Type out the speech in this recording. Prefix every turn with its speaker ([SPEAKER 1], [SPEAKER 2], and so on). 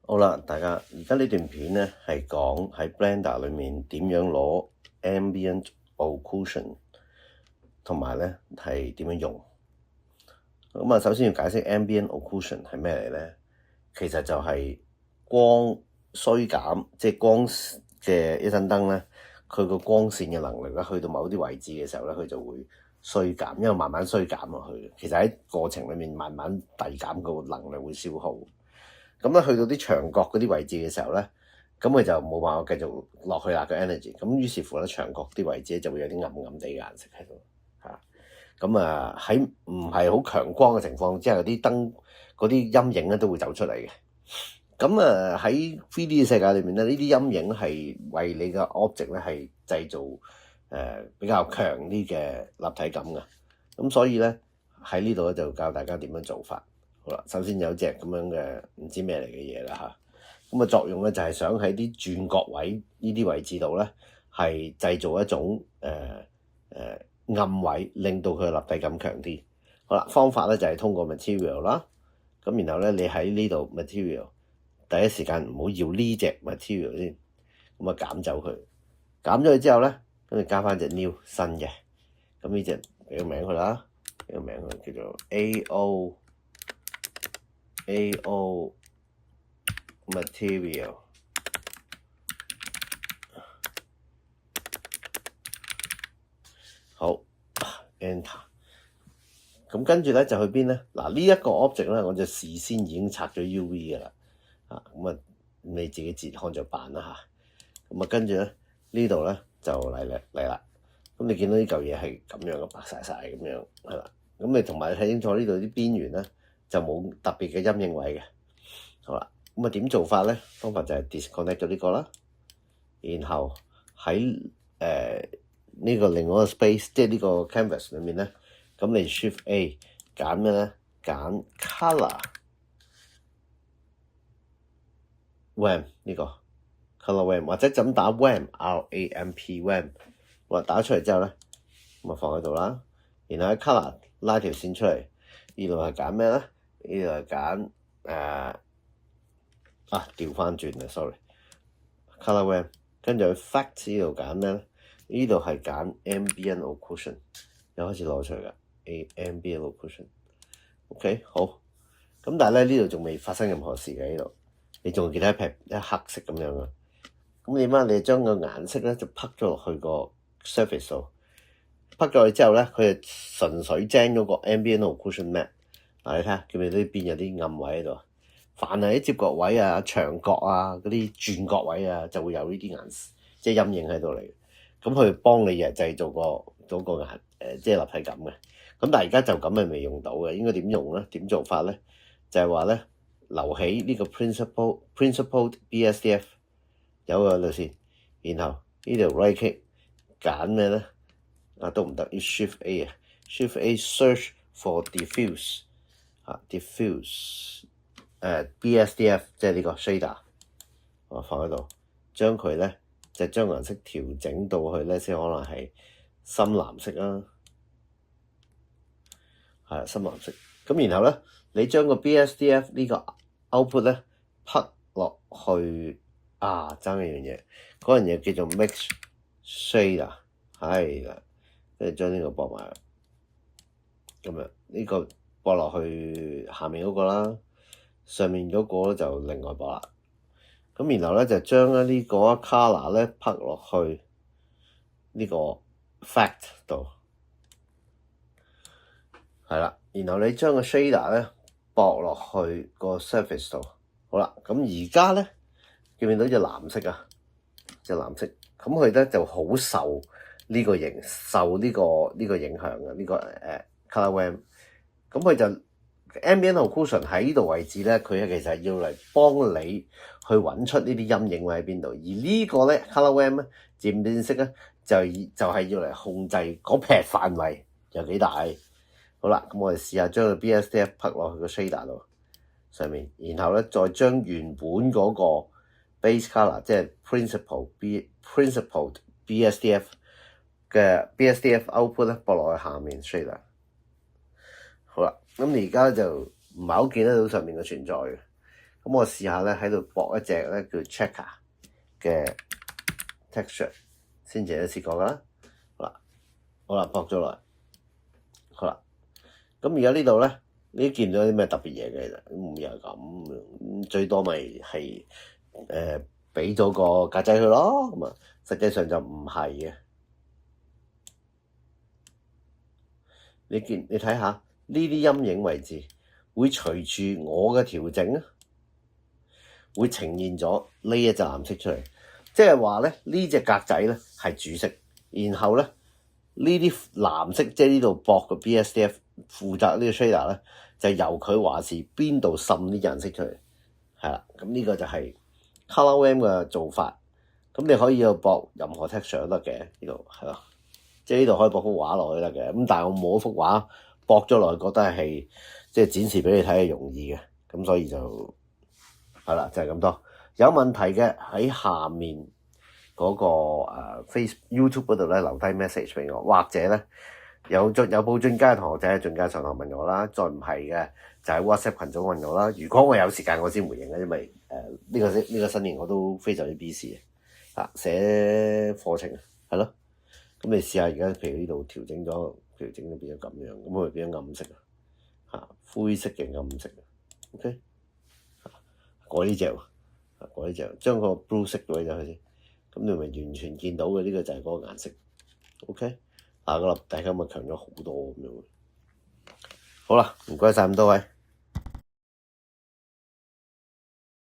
[SPEAKER 1] 好啦，大家而家呢段片咧係講喺 Blender 裏面點樣攞 Ambient Occlusion，同埋咧係點樣用。咁啊，首先要解釋 Ambient Occlusion 係咩嚟咧？其實就係光衰減，即係光嘅一盞燈咧，佢個光線嘅能力咧，去到某啲位置嘅時候咧，佢就會衰減，因為慢慢衰減落去。其實喺過程裏面慢慢遞減個能力會消耗。咁咧去到啲牆角嗰啲位置嘅時候咧，咁佢就冇辦法繼續落去啦個 energy。咁於是乎咧，牆角啲位置就會有啲暗暗地嘅顏色喺度嚇。咁啊喺唔係好強光嘅情況之下，啲燈嗰啲陰影咧都會走出嚟嘅。咁啊喺 3D 嘅世界裏面咧，呢啲陰影係為你嘅 object 咧係製造比較強啲嘅立體感嘅。咁所以咧喺呢度咧就教大家點樣做法。好啦，首先有隻咁樣嘅唔知咩嚟嘅嘢啦嚇。咁啊作用咧就係想喺啲轉角位呢啲位置度咧係製造一種暗位，令到佢嘅立體感強啲。好啦，方法咧就係通過 material 啦。咁然後咧你喺呢度 material 第一時間唔好要呢隻 material 先，咁啊減走佢，減咗佢之後咧，跟住加翻隻 new 新嘅。咁呢隻俾個名佢啦，俾個名佢叫做 AO material。好 ，enter。咁跟住咧就去邊咧？嗱，呢一個 object 咧，我就事先已經拆咗 UV 嘅啦。咁啊你自己自看着辦啦嚇。咁啊跟住咧呢度咧就嚟啦。咁你見到呢嚿嘢係咁樣嘅白晒咁樣係啦。咁你同埋睇清楚呢度啲邊緣咧就冇特別嘅陰影位嘅。好啦，咁啊點做法咧？方法就係 disconnect 咗呢個啦，然後喺呢個另外一個 space， 即係呢個 canvas 裏面咧，咁你 Shift A 揀咩咧？揀 Color Ramp 呢個 Color Ramp， 或者就咁打 Ramp R-A-M-P Ramp， 我打出嚟之後咧，咁啊放喺度啦。然後喺 Color 拉條線出嚟，呢度係揀咩咧？呢度係揀調翻轉啊 ，sorry。Color Ramp， 跟住去 Fact 呢度揀咩咧？呢度係揀 Ambient Occlusion， 又開始攞出嚟㗎。Ambient Occlusion，OK， 好。咁但係咧呢度仲未發生任何事嘅呢度，你仲記得一撇一黑色咁樣啊？咁點啊？你將個顏色咧就拍咗落去個 surface 度，拍咗去之後咧，佢就純粹將咗個 Ambient Occlusion Map。嗱，你睇下，見唔見到呢邊有啲暗位喺度？凡係啲接角位啊、牆角啊、嗰啲轉角位啊，就會有呢啲即係陰影喺度嚟。咁佢幫你製造個即係立體感嘅。咁但係而家就咁係未用到嘅，應該點用咧？點做法咧？就係話咧，留起呢個 principled BSDF 有個度先，然後呢度 right click 揀咩咧？都唔得，要 Shift A 啊 ，Shift A search for diffuse diffuse BSDF 即係呢個 shader， 我放喺度，將佢咧就將顏色調整到去咧，先可能係深藍色啦，係深藍色。咁然後咧，你將個 BSDF 呢個 output 咧拍落去爭一樣嘢，嗰樣嘢叫做 mix shader， 係啦，跟住將呢個駁埋，咁樣呢個駁落去下面嗰個啦。上面嗰個就另外播啦，咁然後咧就將呢個 color 咧拍落去呢個 fact 度，係啦，然後你將個 shader 咧駁落去個 surface 度，好啦，咁而家咧見唔見到隻藍色啊？隻藍色，咁佢咧就好受呢個影響嘅呢個color ramp， 咁佢就。Ambient Occlusion 喺呢度位置咧，佢其實係要嚟幫你去揾出呢啲陰影位喺邊度，而呢個咧 Color Ramp 咧漸變色咧就係要嚟控制嗰撇範圍有幾大。好啦，咁我哋試下將個 BSDF 拍落去個 shader 度上面，然後咧再將原本嗰個 base color 即係 principled BSDF 嘅 BSDF output 咧駁落去下面 shader。好啦，咁你而家就唔係好見得到上面嘅存在嘅。咁我試下咧喺度駁一隻咧叫 checker 嘅 texture， 先前都試過㗎啦。好啦，駁咗落嚟，好啦。咁而家呢度咧，你見唔到啲咩特別嘢嘅？其實唔又係咁，最多咪係俾咗個格仔佢咯。咁啊，實際上就唔係嘅。你睇下呢啲陰影位置，會隨住我嘅調整啊，會呈現咗呢一隻藍色出嚟。即係話咧，呢隻格仔咧係主色，然後咧呢啲藍色即係呢度駁嘅 BSDF 負責呢個 shader 咧，就由佢話事邊度滲啲顏色出嚟，係啦。咁呢個就係 ColorWAM 嘅做法。咁你可以有駁任何 texture 都得嘅，呢度係咯。即係呢度可以駁幅畫落去得嘅，咁但係我冇一幅畫駁咗落去，覺得係即係展示俾你睇係容易嘅，咁所以就係啦，就係咁多。有問題嘅喺下面嗰個YouTube 嗰度咧留低 message 俾我，或者咧有報進階嘅同學仔喺進階上堂問我啦，再唔係嘅就喺 WhatsApp 群組問我啦。如果我有時間我先回應嘅，因為呢個新年我都非常之 busy 啊，寫課程係咯。咁你試下而家，譬如呢度調整咗變咗咁樣，咁佢變咗暗色啊，灰色嘅暗色 ，OK， 改呢隻，將個 blue 色改咗佢先，咁你咪完全見到嘅呢個就係嗰個顏色 ，OK， 下個禮拜大家咪強咗好多咁樣。好啦，唔該晒咁多位。